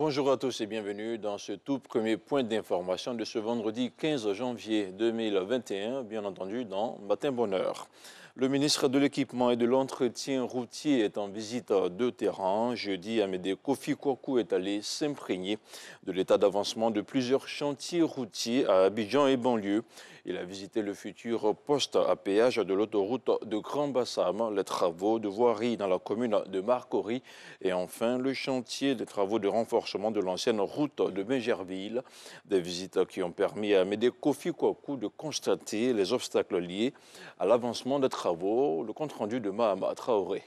Bonjour à tous et bienvenue dans ce tout premier point d'information de ce vendredi 15 janvier 2021, bien entendu dans Matin Bonheur. Le ministre de l'Équipement et de l'Entretien routier est en visite de terrain. Jeudi, Amédée Kofi Kwaku est allé s'imprégner de l'état d'avancement de plusieurs chantiers routiers à Abidjan et banlieue. Il a visité le futur poste à péage de l'autoroute de Grand Bassam, les travaux de voirie dans la commune de Marcory et enfin le chantier des travaux de renforcement de l'ancienne route de Bingerville. Des visites qui ont permis à Amédée Kofi Kwaku de constater les obstacles liés à l'avancement des travaux. Le compte-rendu de Mahama Traoré.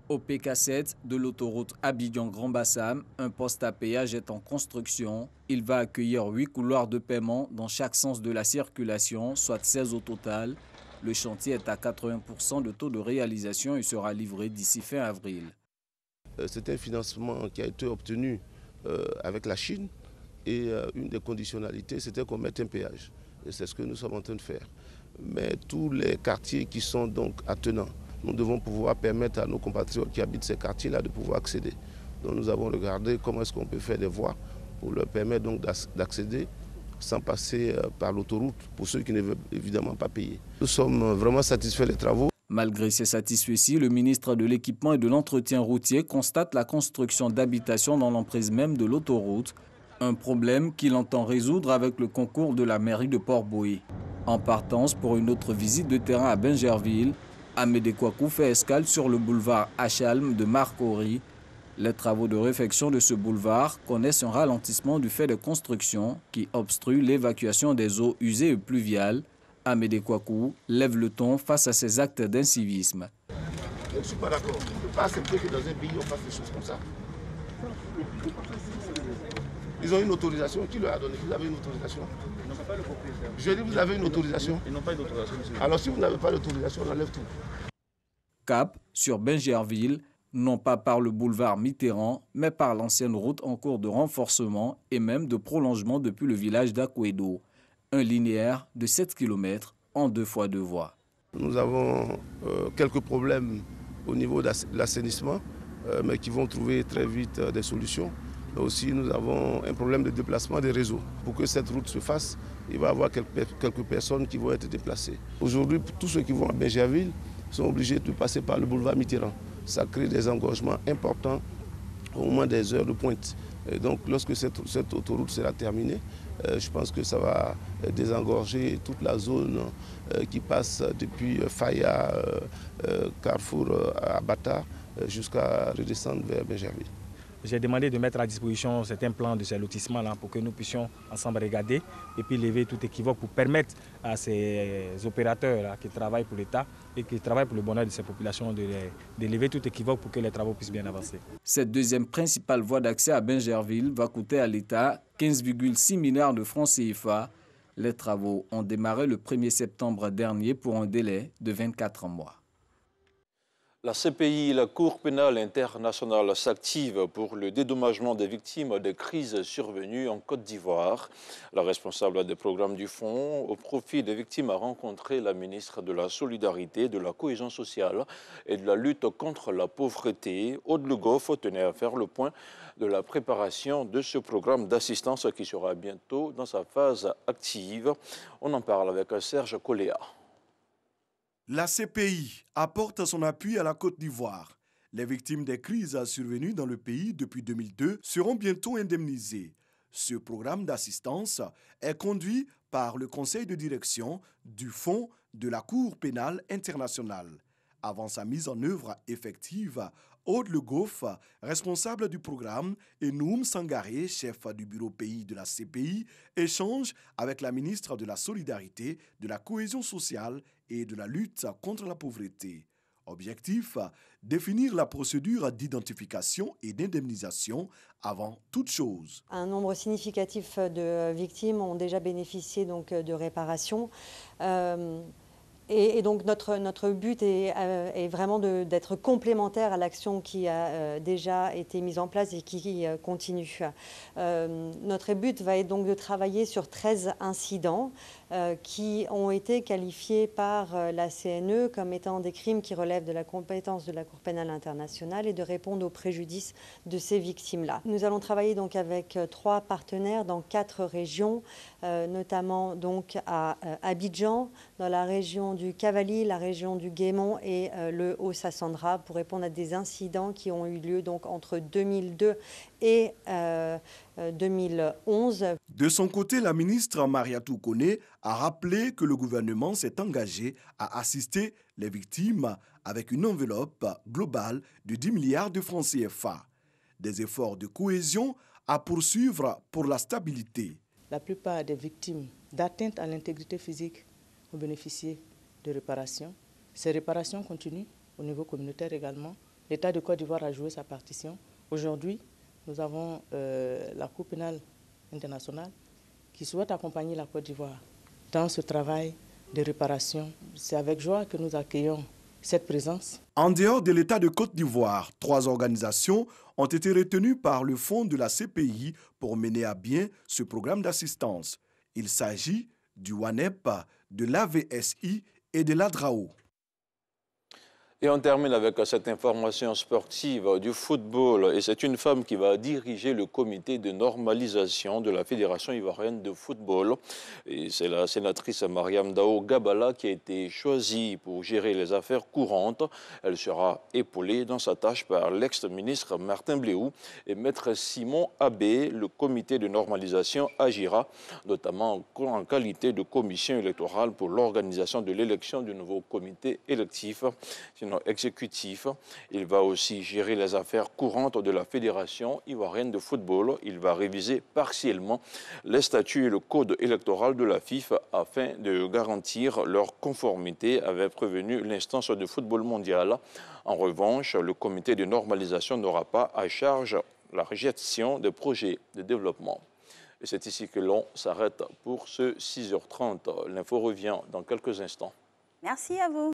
Au PK7 de l'autoroute Abidjan-Grand Bassam, un poste à péage est en construction. Il va accueillir 8 couloirs de paiement dans chaque sens de la circulation, soit 16 au total. Le chantier est à 80% de taux de réalisation et sera livré d'ici fin avril. C'est un financement qui a été obtenu avec la Chine et une des conditionnalités, c'était qu'on mette un péage. Et c'est ce que nous sommes en train de faire. Mais tous les quartiers qui sont donc attenants, nous devons pouvoir permettre à nos compatriotes qui habitent ces quartiers-là de pouvoir accéder. Donc nous avons regardé comment est-ce qu'on peut faire des voies pour leur permettre donc d'accéder sans passer par l'autoroute pour ceux qui ne veulent évidemment pas payer. Nous sommes vraiment satisfaits des travaux. Malgré ces satisfecits, le ministre de l'Équipement et de l'Entretien routier constate la construction d'habitations dans l'emprise même de l'autoroute, un problème qu'il entend résoudre avec le concours de la mairie de Port-Bouilly. En partance pour une autre visite de terrain à Bingerville, Amédée Kwaku fait escale sur le boulevard Achalm de Marcory. Les travaux de réfection de ce boulevard connaissent un ralentissement du fait de constructions qui obstruent l'évacuation des eaux usées et pluviales. Amédée Kwaku lève le ton face à ces actes d'incivisme. Je ne suis pas d'accord. On ne peut pas accepter que dans un pays, on fasse des choses comme ça. Ils ont une autorisation. Qui leur a donné? Vous avez une autorisation? Ils n'ont pas le propriétaire. Je dis, vous avez une autorisation? Ils n'ont pas d'autorisation. Alors si vous n'avez pas d'autorisation, on enlève tout. Cap sur Bingerville, non pas par le boulevard Mitterrand, mais par l'ancienne route en cours de renforcement et même de prolongement depuis le village d'Akwedo. Un linéaire de 7 km en 2 fois 2 voies. Nous avons quelques problèmes au niveau de l'assainissement, mais qui vont trouver très vite des solutions. Mais aussi, nous avons un problème de déplacement des réseaux. Pour que cette route se fasse, il va y avoir quelques personnes qui vont être déplacées. Aujourd'hui, tous ceux qui vont à Bingerville sont obligés de passer par le boulevard Mitterrand. Ça crée des engorgements importants au moment des heures de pointe. Et donc, lorsque cette autoroute sera terminée, je pense que ça va désengorger toute la zone qui passe depuis Faya, Carrefour à Bata, jusqu'à redescendre vers Bingerville. J'ai demandé de mettre à disposition certains plans de ces lotissements-là pour que nous puissions ensemble regarder et puis lever tout équivoque pour permettre à ces opérateurs qui travaillent pour l'État et qui travaillent pour le bonheur de ces populations de lever tout équivoque pour que les travaux puissent bien avancer. Cette deuxième principale voie d'accès à Bingerville va coûter à l'État 15,6 milliards de francs CFA. Les travaux ont démarré le 1er septembre dernier pour un délai de 24 mois. La CPI, la Cour pénale internationale, s'active pour le dédommagement des victimes des crises survenues en Côte d'Ivoire. La responsable des programmes du Fonds au profit des victimes a rencontré la ministre de la Solidarité, de la Cohésion sociale et de la lutte contre la pauvreté. Aude Le Goff tenait à faire le point de la préparation de ce programme d'assistance qui sera bientôt dans sa phase active. On en parle avec Serge Coléa. La CPI apporte son appui à la Côte d'Ivoire. Les victimes des crises survenues dans le pays depuis 2002 seront bientôt indemnisées. Ce programme d'assistance est conduit par le conseil de direction du Fonds de la Cour pénale internationale. Avant sa mise en œuvre effective, Aude Le Goff, responsable du programme, et Noum Sangaré, chef du bureau pays de la CPI, échangent avec la ministre de la Solidarité, de la Cohésion sociale et de la lutte contre la pauvreté. Objectif, définir la procédure d'identification et d'indemnisation avant toute chose. Un nombre significatif de victimes ont déjà bénéficié donc de réparation. Et donc notre but est vraiment d'être complémentaire à l'action qui a déjà été mise en place et qui continue. Notre but va être donc de travailler sur 13 incidents qui ont été qualifiés par la CNE comme étant des crimes qui relèvent de la compétence de la Cour pénale internationale et de répondre aux préjudices de ces victimes-là. Nous allons travailler donc avec 3 partenaires dans 4 régions, notamment donc à Abidjan, dans la région du Cavali, la région du Guémon et le Haut-Sassandra pour répondre à des incidents qui ont eu lieu donc entre 2002 et 2011. De son côté, la ministre Mariatou Koné a rappelé que le gouvernement s'est engagé à assister les victimes avec une enveloppe globale de 10 milliards de francs CFA. Des efforts de cohésion à poursuivre pour la stabilité. La plupart des victimes d'atteinte à l'intégrité physique ont bénéficié de réparations. Ces réparations continuent au niveau communautaire également. L'État de Côte d'Ivoire a joué sa partition. Aujourd'hui, nous avons la Cour pénale internationale qui souhaite accompagner la Côte d'Ivoire dans ce travail de réparation. C'est avec joie que nous accueillons cette présence. En dehors de l'État de Côte d'Ivoire, 3 organisations ont été retenues par le fonds de la CPI pour mener à bien ce programme d'assistance. Il s'agit du WANEP, de l'AVSI et de l'ADRAO. Et on termine avec cette information sportive du football. Et c'est une femme qui va diriger le comité de normalisation de la Fédération ivoirienne de football. Et c'est la sénatrice Mariam Dao Gabala qui a été choisie pour gérer les affaires courantes. Elle sera épaulée dans sa tâche par l'ex-ministre Martin Bléou et maître Simon Abbé. Le comité de normalisation agira notamment en qualité de commission électorale pour l'organisation de l'élection du nouveau comité électif. Sinon exécutif. Il va aussi gérer les affaires courantes de la Fédération ivoirienne de football. Il va réviser partiellement les statuts et le code électoral de la FIFA afin de garantir leur conformité, avait prévenu l'instance de football mondial. En revanche, le comité de normalisation n'aura pas à charge la gestion des projets de développement. Et c'est ici que l'on s'arrête pour ce 6h30. L'info revient dans quelques instants. Merci à vous.